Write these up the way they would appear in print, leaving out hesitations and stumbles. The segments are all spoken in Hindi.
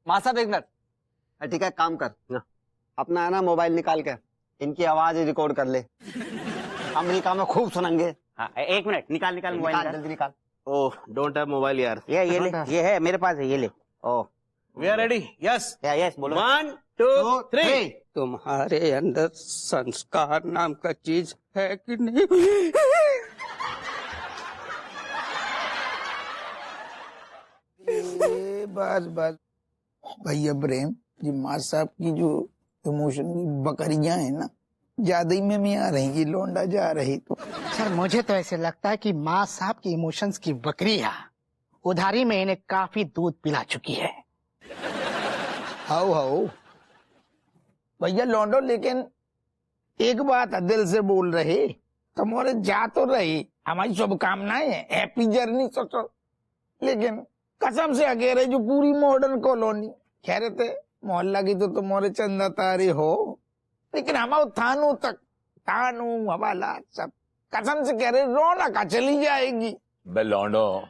माँ साहब एक मिनट। ठीक है, काम कर, अपना है ना मोबाइल निकाल कर इनकी आवाज रिकॉर्ड कर ले, अमेरिका में खूब सुनेंगे। हाँ, एक मिनट, निकाल मोबाइल जल्दी निकाल। ओह, डोंट हैव मोबाइल यार। ये ले, ये है मेरे पास है, ये ले। Oh, we are ready. Yes yes बोलो। 1 2 3। तुम्हारे अंदर संस्कार नाम का चीज है कि नहीं? बस बस भैया प्रेम जी, माँ साहब की जो इमोशन की बकरियां है ना, ज्यादा ही में आ रही। लौंडा जा रही तो सर मुझे तो ऐसे लगता है कि माँ साहब की इमोशंस की बकरियां उधारी में इन्हें काफी दूध पिला चुकी है। हाउ भैया लौंडो, लेकिन एक बात दिल से बोल रहे, तुम्हारे जा तो रही, हमारी शुभकामनाएं, हैप्पी जर्नी सोचो, लेकिन कसम से अकेले जो पूरी मॉडर्न कॉलोनी कह रहे थे मोहल्ला की तो तुम्हारे चंदा तारे हो, लेकिन हम थानू तक, थानू हवाला सब कसम से कह रहे रौनक चली जाएगी। बे लौंडो,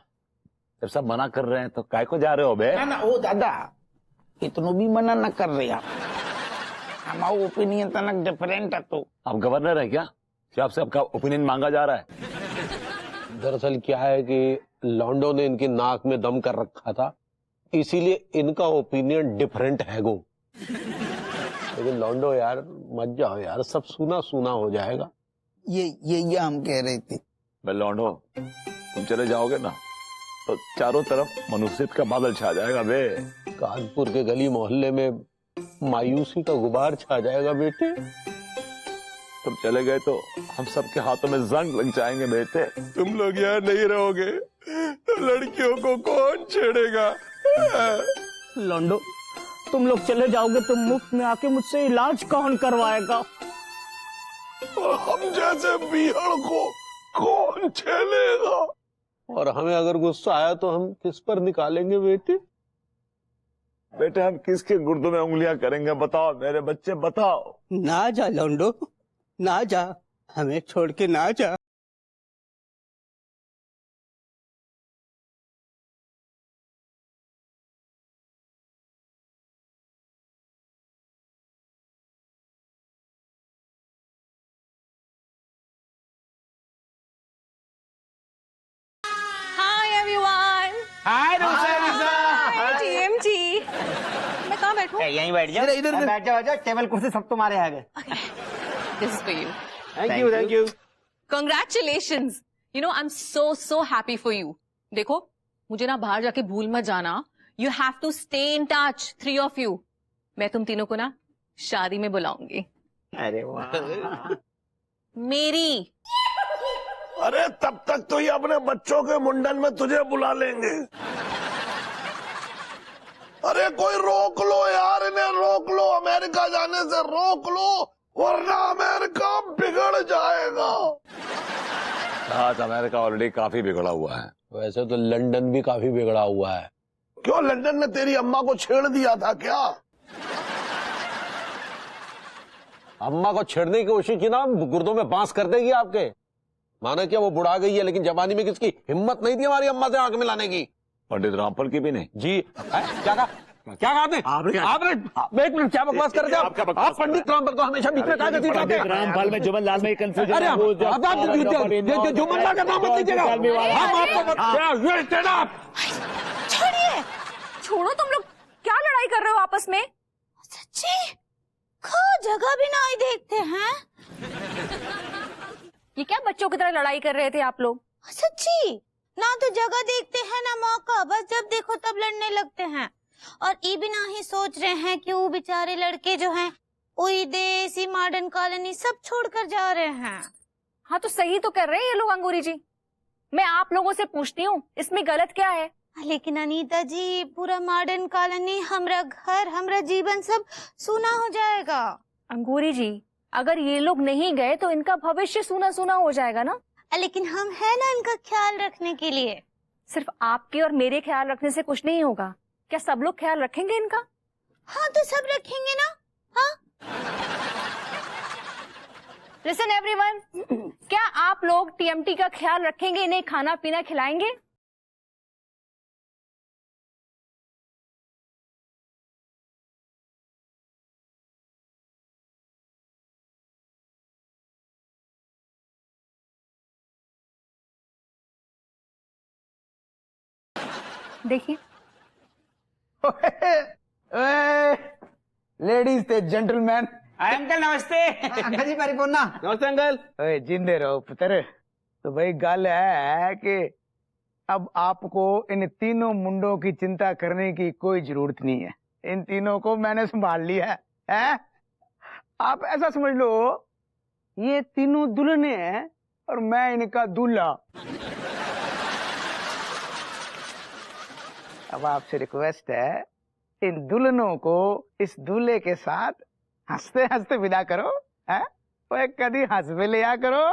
जब सब मना कर रहे हैं तो काय को जा रहे हो बे? ना ओ दादा, इतनो भी मना न कर रहे आप, हमारा ओपिनियन तनक डिफरेंट है। तो आप गवर्नर है क्या आपसे आपका ओपिनियन मांगा जा रहा है? दरअसल क्या है कि लॉन्डो ने इनकी नाक में दम कर रखा था, इसीलिए इनका ओपिनियन डिफरेंट है गो। लेकिन लॉन्डो यार मत जाओ यार, सब सुना सुना हो जाएगा। ये हम कह रहे थे। बे लौंडो, तुम चले जाओगे ना तो चारों तरफ मनुष्यत का बादल छा जाएगा बे। कानपुर के गली मोहल्ले में मायूसी का गुबार छा जाएगा बेटे। तुम चले गए तो हम सबके हाथों में जंग लग जाएंगे बेटे। तुम लोग यहाँ नहीं रहोगे तो लड़कियों को कौन छेड़ेगा? लौंडो, तुम लोग चले जाओगे तो मुफ्त में आके मुझसे इलाज कौन करवाएगा? और हम जैसे बीहड़ को कौन झेलेगा? और हमें अगर गुस्सा आया तो हम किस पर निकालेंगे बेटे? बेटे हम किसके गुर्दों में उंगलियां करेंगे बताओ मेरे बच्चे, बताओ। ना जा लौंडो, ना जा, हमें छोड़ के ना जा। हाय टीएमटी। मैं कहाँ बैठूं? यहीं बैठ जाओ। इधर बैठ जाओ, टेबल कुर्सी सब तुम्हारे आगे। This is for you. Thank you. Congratulations. You know, I'm so happy for you. देखो, मुझे ना बाहर जाके भूल मत जाना. You have to stay in touch, 3 of you. मैं तुम तीनों को ना शादी में बुलाऊंगी. अरे वाह। मेरी. अरे तब तक तो ये अपने बच्चों के मुंडन में तुझे बुला लेंगे। अरे कोई रोक लो यार, इन्हें रोक लो, अमेरिका जाने से रोक लो, वरना अमेरिका बिगड़ जाएगा। आज अमेरिका ऑलरेडी काफी बिगड़ा हुआ है। वैसे तो लंदन भी काफी बिगड़ा हुआ है। क्यों, लंदन ने तेरी अम्मा को छेड़ दिया था क्या? अम्मा को छेड़ने की कोशिश की ना, गुर्दों में बांस कर देगी आपके। माना क्या वो बुढ़ा गई है, लेकिन जवानी में किसकी हिम्मत नहीं थी हमारी अम्मा से आंख मिलाने की। पंडित रामफल की भी नहीं जी। क्या कहा आपने? एक मिनट, क्या बकवास कर रहे थे आप? पंडित रामफल को हमेशा बीच में कहा पंडित रामफल में जुमन लाल में कंफ्यूजन है। जुमन लाल का नाम मत लीजिएगा। छोड़िए. छोड़ो तुम लोग. क्या लड़ाई कर रहे हो आपस में? सच्ची? जगह भी ना ही देखते हैं. ये क्या बच्चों की तरह लड़ाई कर रहे थे आप लोग? सच्ची ना तो जगह देखते हैं ना मौका, बस जब देखो तब लड़ने लगते हैं। और ये भी ना ही सोच रहे हैं कि वो बेचारे लड़के जो हैं वही देश, मॉडर्न कॉलोनी सब छोड़कर जा रहे हैं। हाँ तो सही तो कर रहे हैं ये लोग अंगूरी जी. मैं आप लोगों से पूछती हूँ, इसमें गलत क्या है? लेकिन अनीता जी, पूरा मॉडर्न कॉलोनी, हमरा घर, हमरा जीवन सब सूना हो जाएगा। अंगूरी जी, अगर ये लोग नहीं गए तो इनका भविष्य सूना सूना हो जाएगा ना। लेकिन हम है ना इनका ख्याल रखने के लिए। सिर्फ आपके और मेरे ख्याल रखने से कुछ नहीं होगा. क्या सब लोग ख्याल रखेंगे इनका? हाँ तो सब रखेंगे ना। हाँ लिसन एवरीवन, क्या आप लोग टीएमटी का ख्याल रखेंगे, इन्हें खाना पीना खिलाएंगे? देखिए लेडीज थे जेंटलमैन। अंकल नमस्ते। अंकल जी परिपूर्णा। नमस्ते अंकल। ओए जिंदे रहो पुत्र। तो भाई गल है कि अब आपको इन तीनों मुंडों की चिंता करने की कोई जरूरत नहीं है। इन तीनों को मैंने संभाल लिया है? आप ऐसा समझ लो ये तीनों दुल्हने हैं और मैं इनका दूल्हा। अब आपसे रिक्वेस्ट है इन दुल्हनों को इस दूल्हे के साथ हंसते हंसते विदा करो। है ओए कभी हंस भी लिया करो।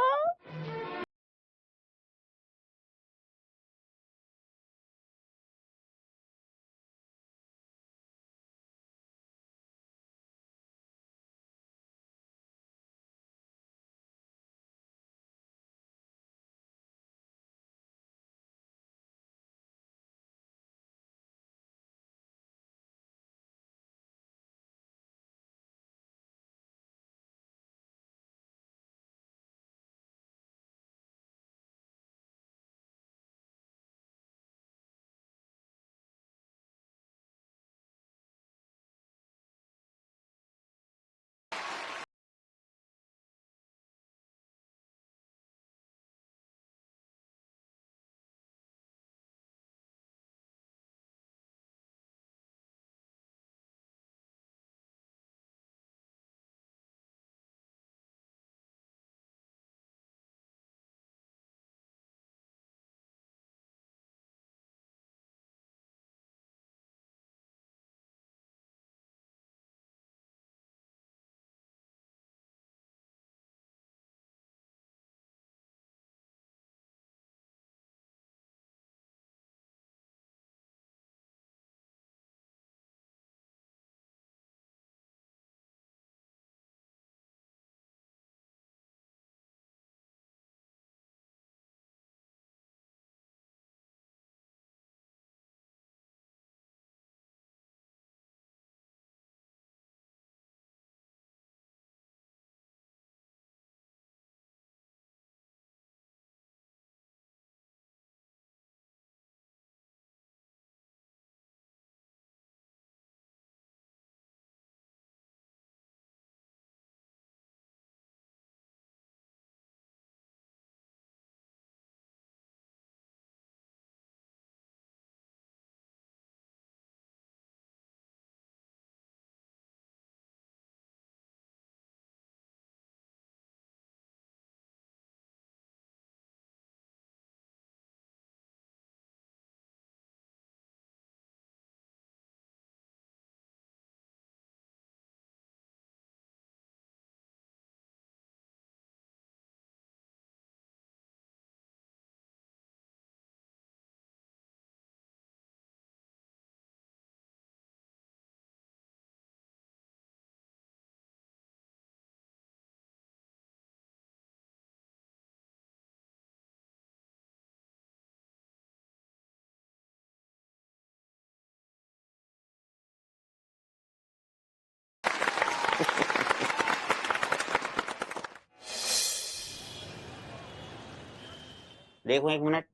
देखो 1 मिनट,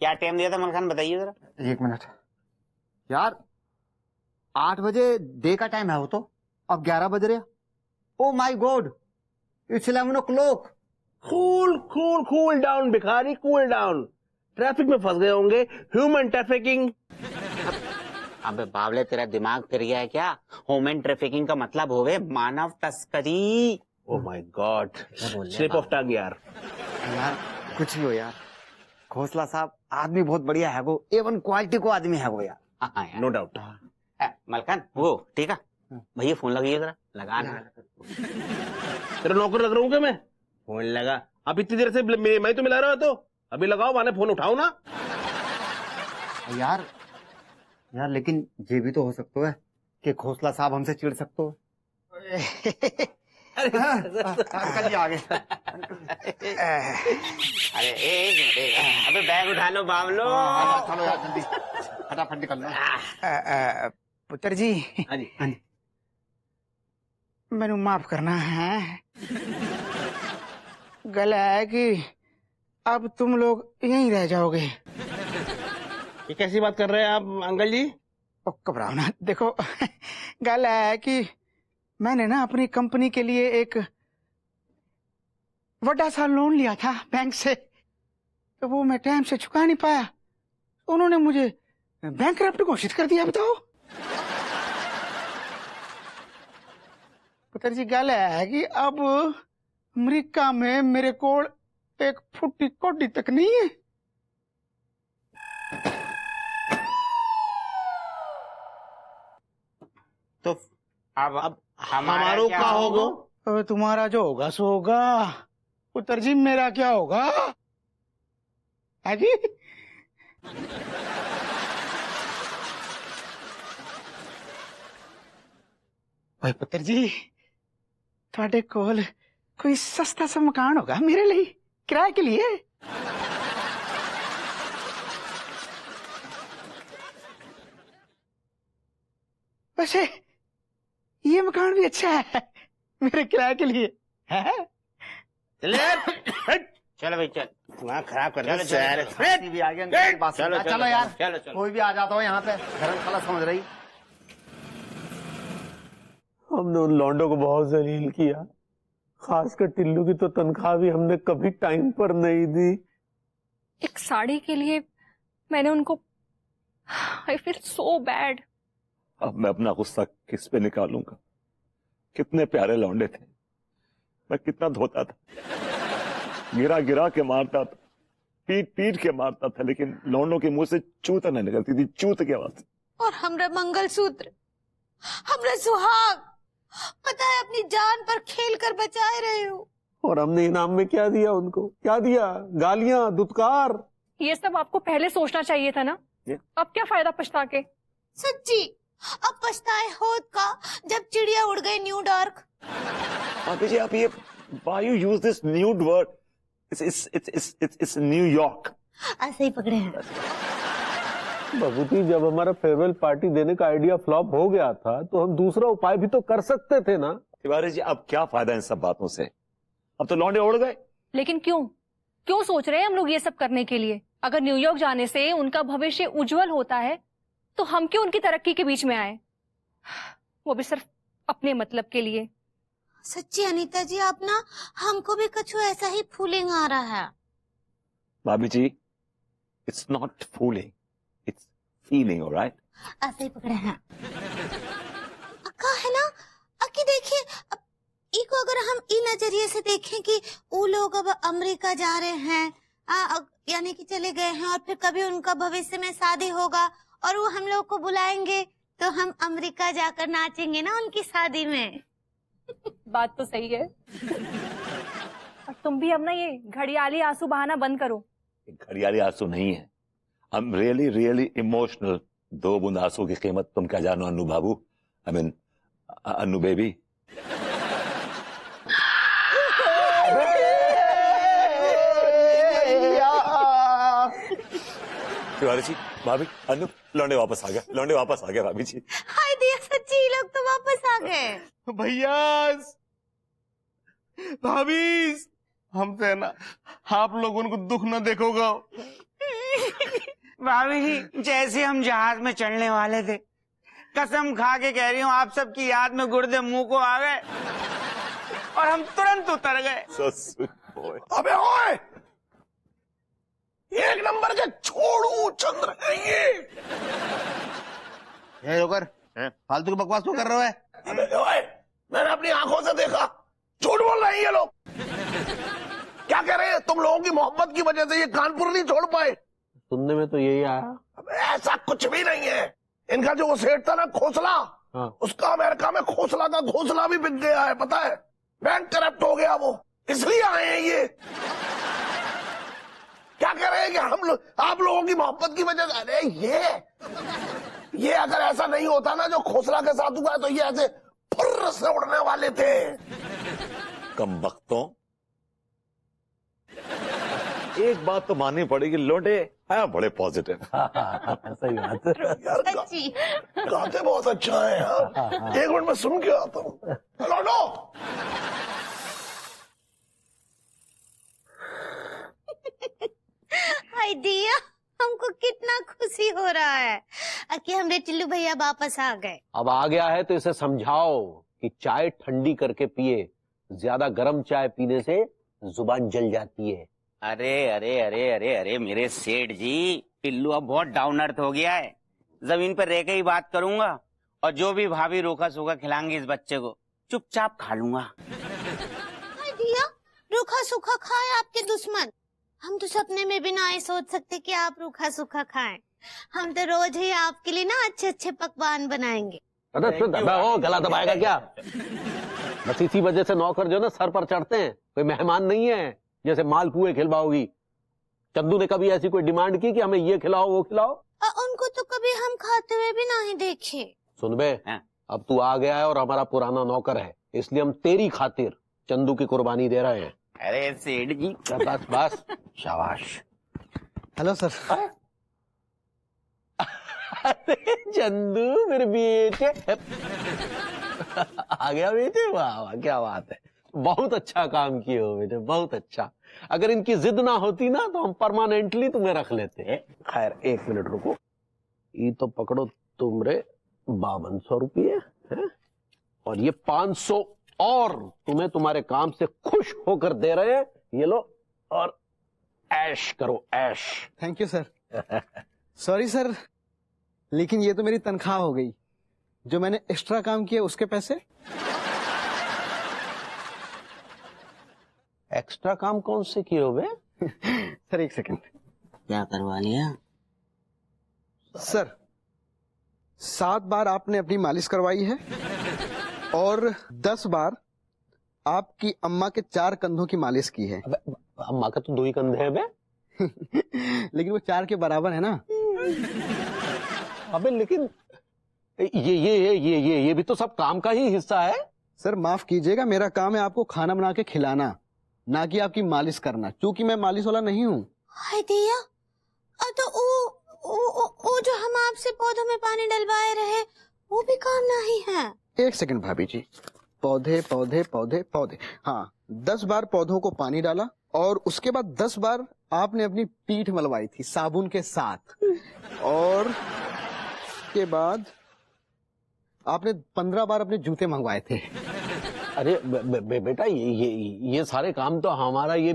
क्या टाइम दिया था मलखान, बताइए जरा। 1 मिनट यार, 8 बजे डे का टाइम है वो तो, अब 11 बज रहे। Oh my God, it's 11 o'clock। Cool down भिखारी, कूल डाउन। ट्रैफिक में फंस गए होंगे, ह्यूमन ट्रैफिकिंग। अबे बावले, तेरा दिमाग फिर गया है क्या? ह्यूमन ट्रैफिकिंग का मतलब होवे मानव तस्करी। Oh my God, slip of tongue यार। यार कुछ भी हो यार, खोसला साहब आदमी बहुत बढ़िया है वो, A1 क्वालिटी को आदमी है वो यार। हाँ यार, नो डाउट। मलकान वो ठीक है भैया, फोन लगाइए जरा, लगा ना। तेरा नौकर लग रहा हूँ क्या मैं? फोन लगा, अब इतनी देर से मैं तो मिला रहा तो अभी लगाओ, माने फोन उठाओ ना यार। यार लेकिन ये भी तो हो सकता है कि खोसला साहब हमसे चिढ़ सकते हो। अंकल जी आ गए। अरे एक मिनट, अबे बैग उठा लो बावलो। चलो यार जल्दी फटाफट निकल लो। पुत्र जी, हाँ जी हाँ जी। मैनू माफ करना है। गला है कि अब तुम लोग यहीं रह जाओगे। ये कैसी बात कर रहे हैं आप अंकल जी? घबराओ ना, देखो गल है कि मैंने ना अपनी कंपनी के लिए एक बड़ा सा लोन लिया था बैंक से, तो वो मैं टाइम से चुका नहीं पाया, उन्होंने मुझे बैंकरप्ट घोषित कर दिया। बताओ पुत्र जी, गल है कि अब अमेरिका में मेरे को एक फुट्टी कोडी तक नहीं है। तो अब हमारो क्या होगा? अब तुम्हारा जो होगा सो होगा। पुत्र जी, मेरा क्या होगा? है जी? भाई पुत्र जी, थोड़े कोल कोई सस्ता सा मकान होगा मेरे लिए, किराए के लिए? वैसे ये मकान भी अच्छा है मेरे किराए के लिए, है? चलो भाई चल, वहाँ खराब कर दे। चलो भी आ गया, चलो यार, चलो कोई भी आ जाता हो यहाँ पे, धर्मशाला समझ रही। हमने उन लौंडों को बहुत जलील किया, खासकर टिल्लू की तो तनख्वाह भी हमने कभी टाइम पर नहीं दी। एक साड़ी के लिए मैंने उनको, आई फील सो बैड। अब मैं अपना गुस्सा किस पे निकालूंगा? कितने प्यारे लौंडे थे, मैं कितना धोता था, गिरा गिरा के मारता था, पीट पीट के मारता था, लेकिन लौंडों के मुंह से चूत न निकलती थी, चूत की आवाज। और हमरा मंगलसूत्र, हमरा सुहाग, पता है अपनी जान पर खेल कर बचाए रहे हो। और हमने इनाम में क्या दिया उनको? क्या दिया? गालियां, दुत्कार। ये सब आपको पहले सोचना चाहिए था ना। अब क्या फायदा पछता के? सच्ची, अब पछताए होत का जब चिड़िया उड़ गई न्यूयॉर्क। भाभी जी, आप ये why you use this nude word? It's New York. ऐसे ही पकड़े हैं। बाबूजी, जब हमारा फेयरवेल पार्टी देने का आइडिया फ्लॉप हो गया था तो हम दूसरा उपाय भी तो कर सकते थे ना। तिवारी जी, अब क्या फायदा इन सब बातों से? अब तो लौंडे उड़ गए। लेकिन क्यों सोच रहे हैं हम लोग ये सब करने के लिए? अगर न्यूयॉर्क जाने से उनका भविष्य उज्जवल होता है तो हम क्यों उनकी तरक्की के बीच में आए, वो भी सिर्फ अपने मतलब के लिए। सच्ची अनीता जी, आप ना हमको भी कुछ ऐसा ही फूलिंग आ रहा है। भाभी जी, it's not fooling, it's feeling, all right? ऐसे ही पकड़े हैं। अक्का है ना, अक्की देखिए, इको अगर हम ई नजरिए से देखें कि वो लोग अब अमेरिका जा रहे हैं, यानी कि चले गए हैं, और फिर कभी उनका भविष्य में शादी होगा और वो हम लोग को बुलाएंगे तो हम अमेरिका जाकर नाचेंगे ना उनकी शादी में। बात तो सही है। और तुम भी अब ना ये घड़ियाली आंसू बहाना बंद करो। घड़ियाली आंसू नहीं है, I'm really really emotional। 2 बूंद आंसू की कीमत तुम क्या जानो अन्नू बाबू, I mean Annu baby. Tiwari ji, भाभी, अन्नू, लौंडे वापस आ गया, लौंडे वापस आ गया भाभी जी। हाय दिया, सच्ची लोग तो वापस आ गए। भैया, भाभी, हमसे ना आप लोग उनको दुख न देखोगा। भाभी जी, जैसे हम जहाज में चढ़ने वाले थे, कसम खा के कह रही हूँ, आप सबकी याद में गुर्दे मुंह को आ गए और हम तुरंत उतर गए। So sweet boy। अबे ओए, 1 नंबर के छोड़ू चंद्र है ये जोकर, फालतू की बकवास क्यों कर रहे हो? अबे ओए, मैंने अपनी आंखों से देखा, झूठ बोल रहे हैं ये लोग। क्या कह रहे हैं? तुम लोगों की मोहब्बत की वजह से ये कानपुर नहीं छोड़ पाए। सुनने में तो यही आया। अब ऐसा कुछ भी नहीं है। इनका जो वो सेठ था ना, खोसला, उसका अमेरिका में खोसला का घोसला भी बिक गया है, पता है? बैंक करप्ट हो गया वो, इसलिए आए हैं ये। क्या कह रहे हैं कि हम लोग, आप लोगों की मोहब्बत की वजह से? अरे ये अगर ऐसा नहीं होता ना जो खोसला के साथ हुआ, तो ये ऐसे फुर्र से उड़ने वाले थे। कम वक्तों, एक बात तो माननी पड़ेगी, लौंडे है बड़े पॉजिटिव। सही बात है। सच्ची गाते बहुत अच्छा है यार। 1 मिनट में सुन के आता हूँ। लौंडो, हाय दिया, हमको कितना खुशी हो रहा है कि हमारे टिल्लू भैया वापस आ गए। अब आ गया है तो इसे समझाओ कि चाय ठंडी करके पिए, ज्यादा गर्म चाय पीने से जुबान जल जाती है। अरे अरे अरे अरे अरे मेरे सेठ जी, टिल्लू अब बहुत डाउन अर्थ हो गया है। जमीन पर रह के ही बात करूंगा और जो भी भाभी रोका सूखा खिलाएंगे इस बच्चे को चुपचाप खा लूंगा। दिया रूखा सूखा खाए आपके दुश्मन। हम तो सपने में भी ना ही सोच सकते कि आप रूखा सूखा खाएं। हम तो रोज ही आपके लिए ना अच्छे अच्छे पकवान बनाएंगे। अरे तो दबा हो, गला दबाएगा क्या? बस इसी वजह से नौकर जो ना सर पर चढ़ते हैं, कोई मेहमान नहीं है जैसे मालपुए खिलवाओगी। चंदू ने कभी ऐसी कोई डिमांड की कि हमें ये खिलाओ वो खिलाओ? उनको तो कभी हम खाते हुए भी नहीं देखे। सुन बे, अब तू आ गया है और हमारा पुराना नौकर है, इसलिए हम तेरी खातिर चंदू की कुर्बानी दे रहे हैं। अरे सेठ जी, बस बस, शाबाश। Hello sir. अरे चंदू मेरे बेटे आ गया बेटे, वाह वाह क्या बात है, बहुत अच्छा काम किए हो बेटे, बहुत अच्छा। अगर इनकी जिद ना होती ना तो हम परमानेंटली तुम्हें रख लेते। खैर 1 मिनट रुको, ये तो पकड़ो तुमरे 5200 रुपये है और ये 500 और तुम्हें तुम्हारे काम से खुश होकर दे रहे हैं, ये लो और ऐश करो ऐश। Thank you sir. Sorry sir, लेकिन ये तो मेरी तनख्वाह हो गई, जो मैंने एक्स्ट्रा काम किया उसके पैसे। एक्स्ट्रा काम कौन से किए हो बे? Sir 1 second. क्या करवा लिया? सर 7 बार आपने अपनी मालिश करवाई है और 10 बार आपकी अम्मा के 4 कंधों की मालिश की है। अम्मा का तो 2 ही कंधे हैं बे। लेकिन वो 4 के बराबर है ना। अबे लेकिन ये भी तो सब काम का ही हिस्सा है। सर माफ कीजिएगा, मेरा काम है आपको खाना बना के खिलाना, ना कि आपकी मालिश करना, क्योंकि मैं मालिश वाला नहीं हूँ। हाय दिया, तो वो जो हम आपसे पौधों में पानी डलवाए रहे वो भी काम नहीं है। 1 सेकंड भाभी जी, पौधे पौधे पौधे पौधे, हाँ 10 बार पौधों को पानी डाला और उसके बाद 10 बार आपने अपनी पीठ मलवाई थी साबुन के साथ, और के बाद आपने 15 बार अपने जूते मंगवाए थे। अरे बेटा ये सारे काम तो हमारा ये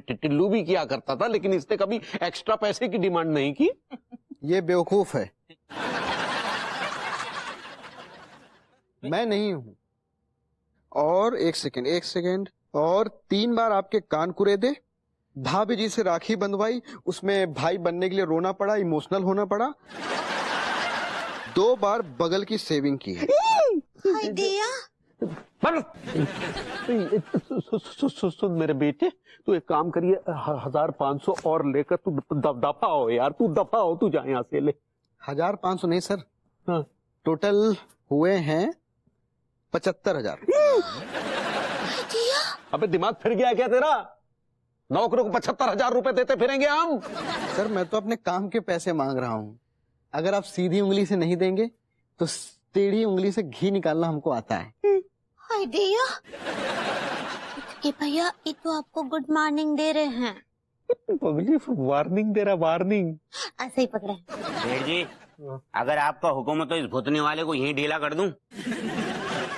टिल्लू भी किया करता था, लेकिन इसने कभी एक्स्ट्रा पैसे की डिमांड नहीं की। ये बेवकूफ है, मैं नहीं हूं। और 1 सेकंड, और 3 बार आपके कान कुरेदे, भाभी जी से राखी बंधवाई, उसमें भाई बनने के लिए रोना पड़ा, इमोशनल होना पड़ा। 2 बार बगल की सेविंग की है। हाय दिया, सुन मेरे बेटे, तू एक काम करिए, 1500 और लेकर तू दफा हो यार, तू दफा हो, तू जा यहाँ से ले। 1500 नहीं सर, हाँ। टोटल हुए हैं 75,000। अबे दिमाग फिर गया क्या तेरा? नौकरों को 75,000 रुपए देते फिरेंगे हम? सर मैं तो अपने काम के पैसे मांग रहा हूँ, अगर आप सीधी उंगली से नहीं देंगे तो टेढ़ी उंगली से घी निकालना हमको आता है। हाय दिया, कि भैया ये तो आपको गुड मॉर्निंग दे रहे हैं। वार्निंग दे रहा, वार्निंग। ऐसे ही पकड़े। सेठ जी, अगर आपका हुक्म हो तो इस भुतने वाले को यहीं ढीला कर दूं।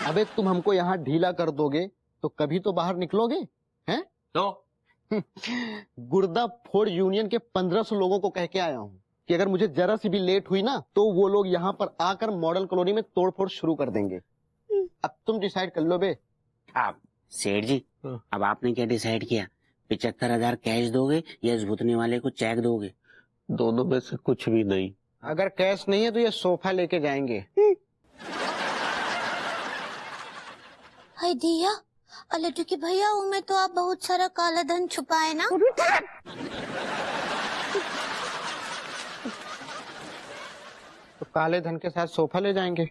अबे तुम हमको यहाँ ढीला कर दोगे तो कभी तो बाहर निकलोगे हैं? तो गुर्दा फोड़ यूनियन के 1500 लोगों को कह के आया हूँ कि अगर मुझे जरा सी भी लेट हुई ना तो वो लोग यहाँ पर आकर मॉडल कॉलोनी में तोड़फोड़ शुरू कर देंगे। अब तुम डिसाइड कर लो बे। आप सेठ जी, अब आपने क्या डिसाइड किया? 75,000 कैश दोगे या इस भुतने वाले को चेक दोगे? दोनों में से कुछ भी नहीं। अगर कैश नहीं है तो ये सोफा लेके जाएंगे। हाय दिया, लड्डू की भैया में तो आप बहुत सारा काला धन छुपाए ना। तो काले धन के साथ सोफा ले जाएंगे।